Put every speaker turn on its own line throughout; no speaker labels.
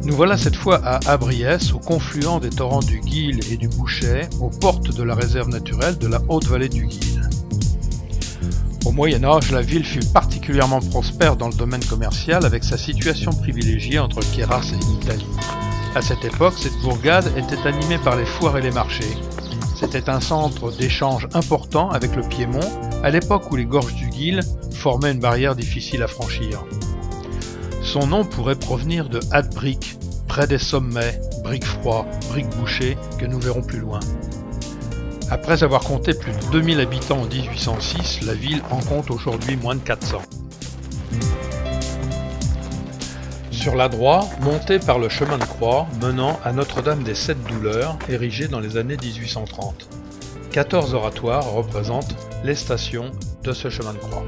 Nous voilà cette fois à Abriès, au confluent des torrents du Guil et du Bouchet, aux portes de la réserve naturelle de la Haute-Vallée du Guil. Au Moyen-Âge, la ville fut particulièrement prospère dans le domaine commercial avec sa situation privilégiée entre Queyras et l'Italie. À cette époque, cette bourgade était animée par les foires et les marchés. C'était un centre d'échange important avec le Piémont, à l'époque où les gorges du Guil formaient une barrière difficile à franchir. Son nom pourrait provenir de Hadbric, près des sommets, Briquefroid, Briqueboucher, que nous verrons plus loin. Après avoir compté plus de 2000 habitants en 1806, la ville en compte aujourd'hui moins de 400. Sur la droite, montée par le chemin de croix menant à Notre-Dame des Sept Douleurs, érigé dans les années 1830. 14 oratoires représentent les stations de ce chemin de croix.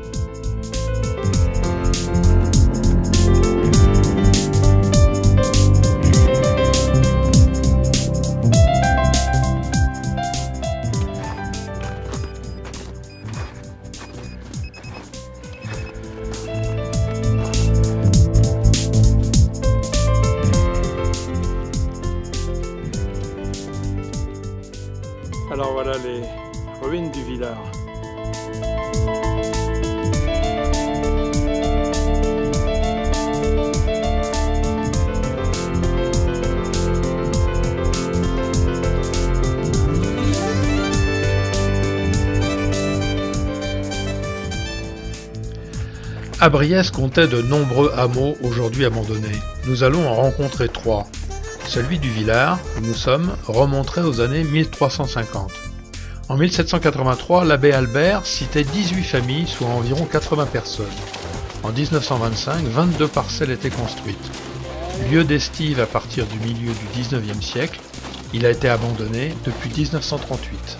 Alors voilà les ruines du Villard.
Abriès comptait de nombreux hameaux aujourd'hui abandonnés. Nous allons en rencontrer trois. Celui du Villard, où nous sommes, remonterait aux années 1350. En 1783, l'abbé Albert citait 18 familles, soit environ 80 personnes. En 1925, 22 parcelles étaient construites. Lieu d'estive à partir du milieu du 19e siècle, il a été abandonné depuis 1938.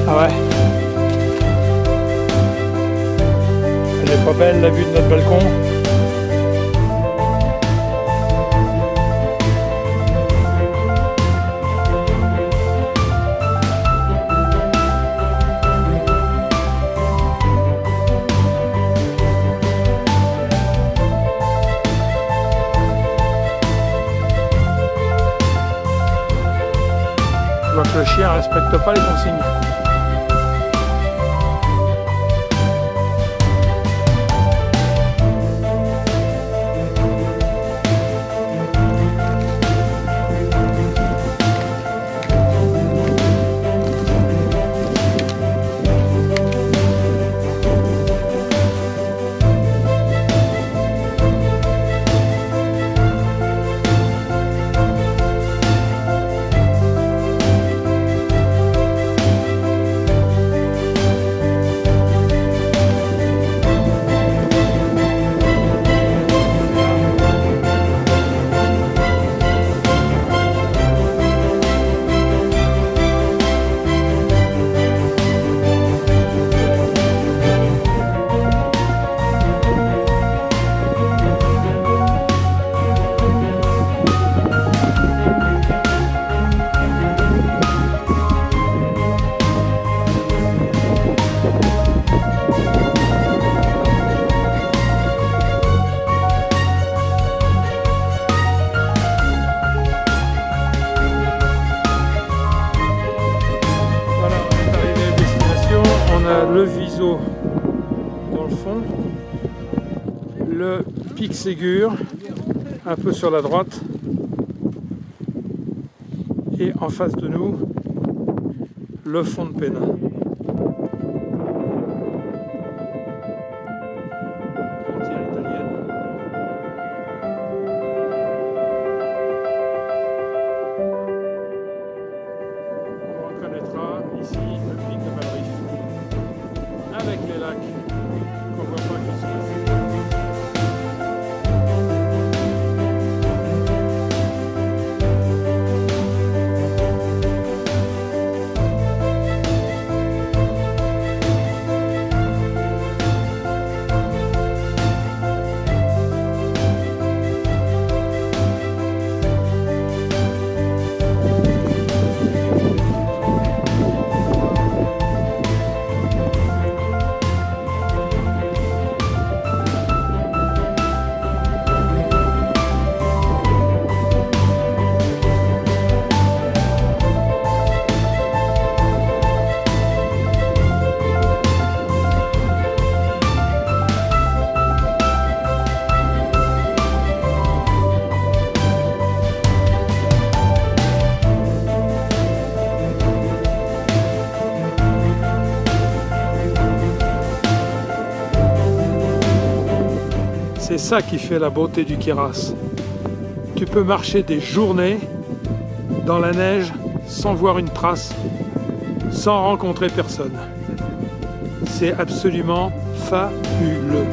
Ah ouais. Elle est pas belle la vue de notre balcon. Je vois que le chien respecte pas les consignes. le pic Ségur, un peu sur la droite, et en face de nous, le fond de Pénin. Frontière italienne. On reconnaîtra ici le pic de Malrive, avec les lacs qu'on ne voit pas qui sont ici. C'est ça qui fait la beauté du Queyras. Tu peux marcher des journées dans la neige sans voir une trace, sans rencontrer personne. C'est absolument fabuleux.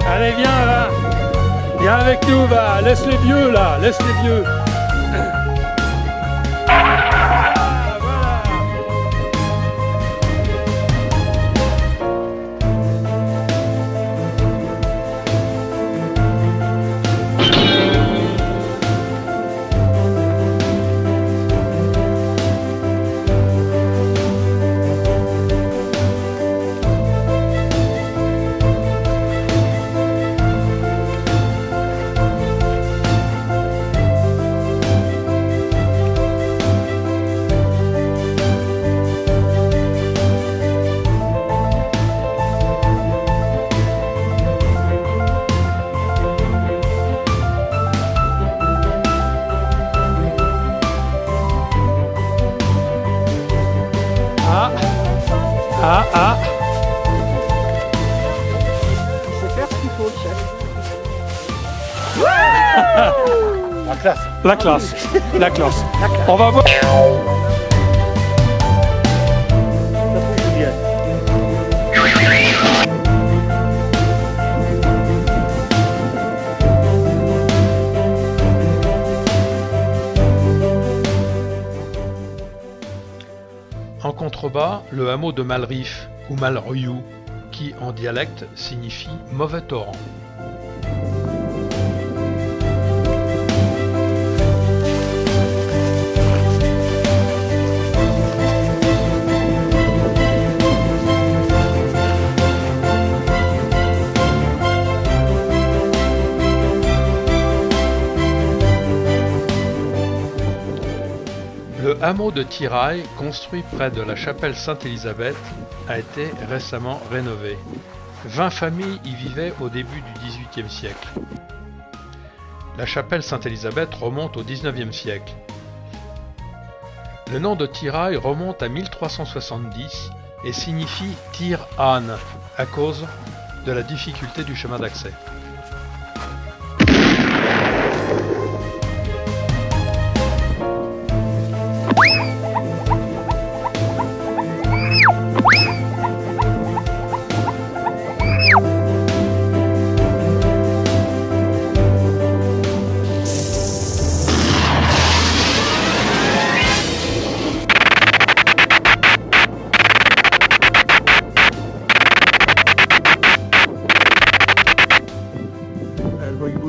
Allez, viens là, viens avec nous, va, laisse les vieux là, laisse les vieux. Ah, voilà. Ah.
C'est faire ce qu'il faut, le chef.
La classe. La classe. La classe. On va voir.
En contrebas, le hameau de Malrive ou Malriou, qui en dialecte signifie mauvais torrent. Le hameau de Tiraille, construit près de la chapelle Sainte-Élisabeth, a été récemment rénové. 20 familles y vivaient au début du XVIIIe siècle. La chapelle Sainte-Élisabeth remonte au XIXe siècle. Le nom de Tiraille remonte à 1370 et signifie Tire-Âne à cause de la difficulté du chemin d'accès.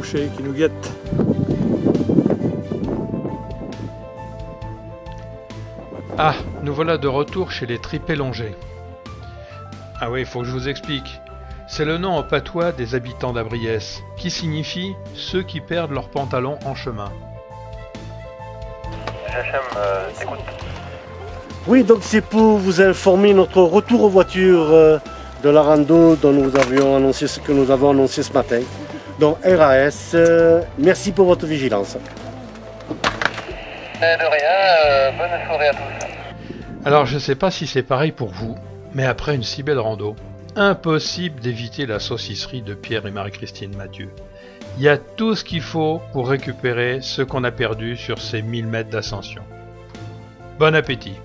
boucher qui nous guette.
Ah, nous voilà de retour chez les Tripet Longés. Ah oui, il faut que je vous explique. C'est le nom en patois des habitants d'Abriès, qui signifie « ceux qui perdent leurs pantalons en chemin ».
T'écoute.
Oui, donc c'est pour vous informer notre retour aux voitures de la rando dont nous avions annoncé ce que nous avons annoncé ce matin. Donc RAS, merci pour votre vigilance.
De rien, bonne soirée à tous.
Alors je sais pas si c'est pareil pour vous, mais après une si belle rando, impossible d'éviter la saucisserie de Pierre et Marie-Christine Mathieu. Il y a tout ce qu'il faut pour récupérer ce qu'on a perdu sur ces 1000 mètres d'ascension. Bon appétit!